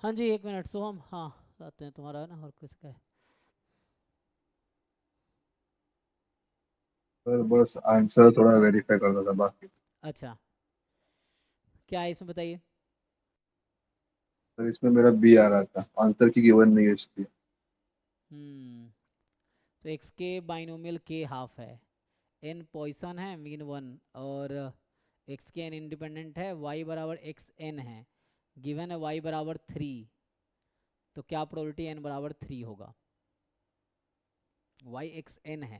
हाँ जी, एक मिनट सोहम। हाँ, आते हैं तुम्हारा है ना, और किसका है? सर बस आंसर थोड़ा वेरीफाई करना था बाकी। अच्छा, क्या है इसमें बताइए। सर इसमें मेरा बी आ रहा था, आंसर की गिवन नहीं है इसकी। हम्म तो एक्स के बाइनोमियल के हाफ है, एन पॉइसन है, मीन वन, और एक्स के एन इंडिपेंडेंट है, वाई बराबर एक्स एन है, गिवन है वाई बराबर थ्री। तो क्या प्रोबेबिलिटी एन बराबर थ्री होगा? वाई एक्स एन है।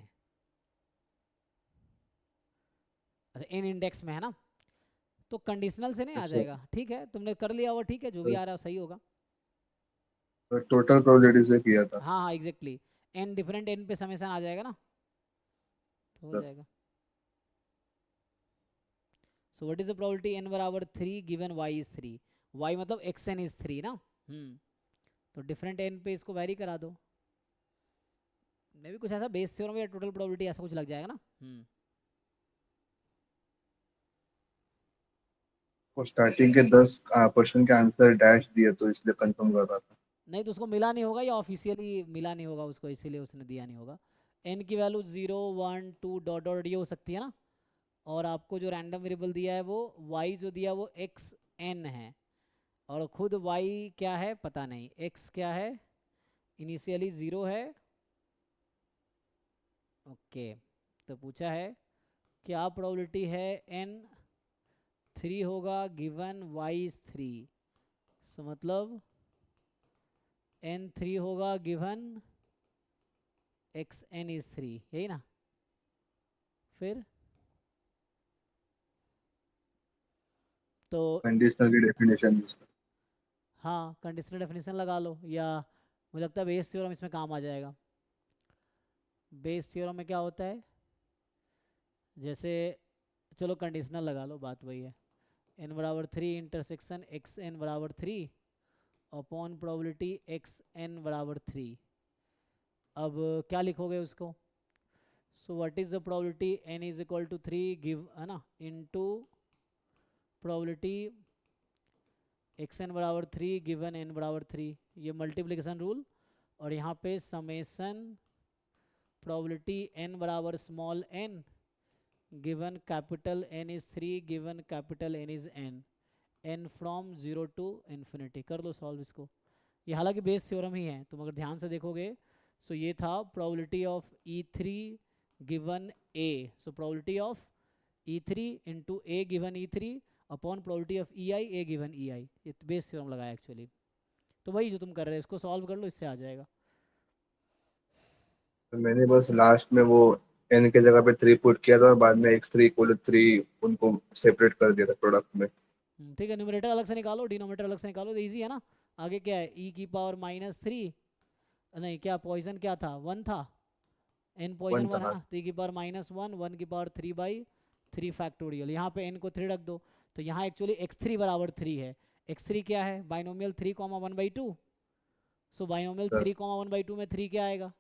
अच्छा, एन इंडेक्स में है ना, तो कंडीशनल से नहीं आ यस सर। जाएगा। ठीक है, तुमने कर लिया वो, ठीक है, जो भी आ रहा है सही होगा। सर टोटल प्रोबेबिलिटी से किया था। हाँ हाँ एग्जैक्टली, एन डिफरेंट एन पे समेसन आ जाएगा ना, तो हो सर जाएगा। So what is the probability N बराबर three given Y is three? Y मतलब एक्स एन इज थ्री ना। तो डिफरेंट एन पे इसको वैरी करा दो। मे भी कुछ ऐसा बेस थ्योरम या टोटल प्रोबेबिलिटी ऐसा कुछ लग जाएगा ना। वो स्टार्टिंग के 10 क्वेश्चन के आंसर डैश दिए तो इसलिए कंफर्म कर रहा था। नहीं तो उसको मिला नहीं होगा, या ऑफिशियली मिला नहीं होगा उसको, इसीलिए उसने दिया नहीं होगा। एन की value zero one two dot dot ये हो सकती है ना। और आपको जो रैंडम वेरिएबल दिया है वो वाई जो दिया वो एक्स एन है, और खुद वाई क्या है पता नहीं, एक्स क्या है, इनिशियली ज़ीरो है। ओके, तो पूछा है क्या प्रोबेबिलिटी है एन थ्री होगा गिवन वाई थ्री। सो मतलब एन थ्री होगा given X N is three, यही ना। फिर तो कंडीशनल की डेफिनेशन यूज कर। हाँ, कंडीशनल डेफिनेशन लगा लो, या मुझे लगता है बेस थ्योरम इसमें काम आ जाएगा। बेस थ्योरम में क्या होता है, जैसे चलो कंडीशनल लगा लो, बात वही है। एन बराबर थ्री इंटरसेक्शन एक्स एन बराबर three upon probability X N बराबर थ्री। अब क्या लिखोगे उसको? So what is the probability N is equal to three give है ना, इनटू प्रोबेबिलिटी एक्स एन बराबर थ्री गिवन एन बराबर थ्री, ये मल्टीप्लिकेशन रूल। और यहाँ पे समेसन प्रोबेबिलिटी एन बराबर small N given capital N is three given capital N is N, N from zero to infinity. कर दो सॉल्व इसको। ये हालांकि बेस थ्योरम ही है, तुम अगर ध्यान से देखोगे। सो ये था probability of E three given A. So probability of E three into A given E three upon probability of E I A given E I, ये बेस थ्योरम लगाया एक्चुअली। तो वही जो तुम कर रहे हो, इसको सॉल्व कर लो, इससे आ जाएगा। तो मैंने बस लास्ट में वो एन के जगह पे 3 पुट किया था और बाद में x3 इक्वल 3 उनको सेपरेट कर दिया था प्रोडक्ट में। ठीक है, न्यूमरेटर अलग से निकालो, डिनोमीटर अलग से निकालो, तो ईजी है ना। आगे क्या है, ई की पावर माइनस थ्री, नहीं क्या पॉइजन क्या था, वन था, एन पॉइजन वन वन है था। ना, तो ई की पावर माइनस वन, वन की power three by three factorial, यहाँ पे एन को थ्री रख दो। तो यहाँ एक्चुअली एक्स थ्री बराबर थ्री है। एक्स थ्री क्या है, binomial three comma one by two. So binomial sir three comma one by two में थ्री क्या आएगा,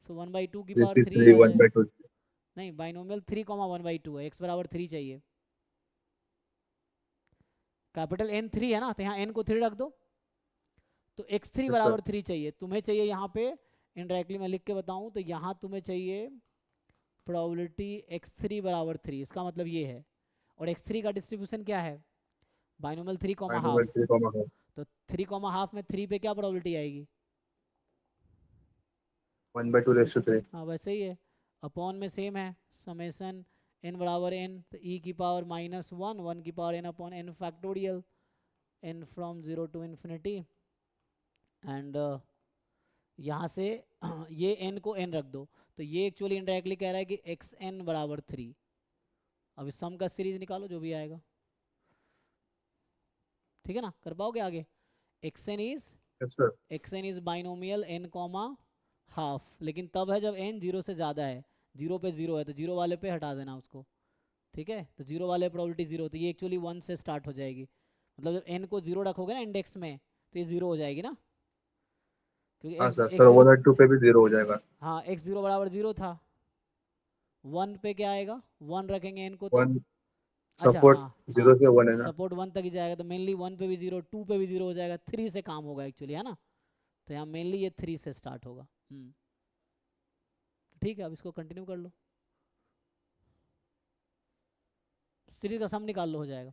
सो वन बाई टू की पावर सिक्स थ्री थ्री आ वन जाए। By two. नहीं, binomial three comma one by two है, x बराबर three चाहिए, capital N three है ना, तो यहाँ एन को थ्री रख दो। तो एक्स थ्री सर बराबर थ्री चाहिए तुम्हें, चाहिए यहाँ पे इनडायरेक्टली मैं लिख के बताऊँ तो यहाँ तुम्हें चाहिए प्रोबेबिलिटी एक्स थ्री बराबर थ्री, इसका मतलब ये है। और एक्स थ्री का डिस्ट्रीब्यूशन क्या है, binomial three comma binomial half. 3 comma half. तो थ्री कॉमा हाफ में थ्री पे क्या प्रोबेबिलिटी आएगी? 1/2 3। हाँ वैसे ही है, अपॉन में सेम है, समेसन एन बराबर एन, तो ई की पावर माइनस वन, वन की power N upon N factorial, N from zero to infinity. And यहाँ से ये n को n रख दो। तो ये एक्चुअली इनडायरेक्टली कह रहा है कि एक्स एन बराबर थ्री। अब इस सम का सीरीज निकालो जो भी आएगा, ठीक है ना, कर पाओगे आगे। X N is, yes sir. X N is binomial N comma half, लेकिन तब है जब n जीरो से ज़्यादा है। जीरो पे जीरो है तो जीरो वाले पे हटा देना उसको, ठीक है। तो जीरो वाले प्रोबेबिलिटी जीरो, तो ये एक्चुअली वन से स्टार्ट हो जाएगी। मतलब जब n को जीरो रखोगे ना इंडेक्स में, तो ये जीरो हो जाएगी ना, क्योंकि हाँ x sir, x sir zero, 1 और 2 पे भी 0 हो जाएगा। हाँ एक्स जीरो बराबर जीरो था। वन पे क्या आएगा, वन रखेंगे n को तो, वन अच्छा सपोर्ट हाँ, जीरो से वन है ना। सपोर्ट 1 तक ही जाएगा, तो मेनली 1 पे भी 0, 2 पे भी 0 हो जाएगा, 3 से काम होगा एक्चुअली, है ना। तो यहाँ मेनली ये 3 से स्टार्ट होगा। ठीक है, अब इसको कंटिन्यू कर लो, सीरीज का सम निकाल लो, हो जाएगा।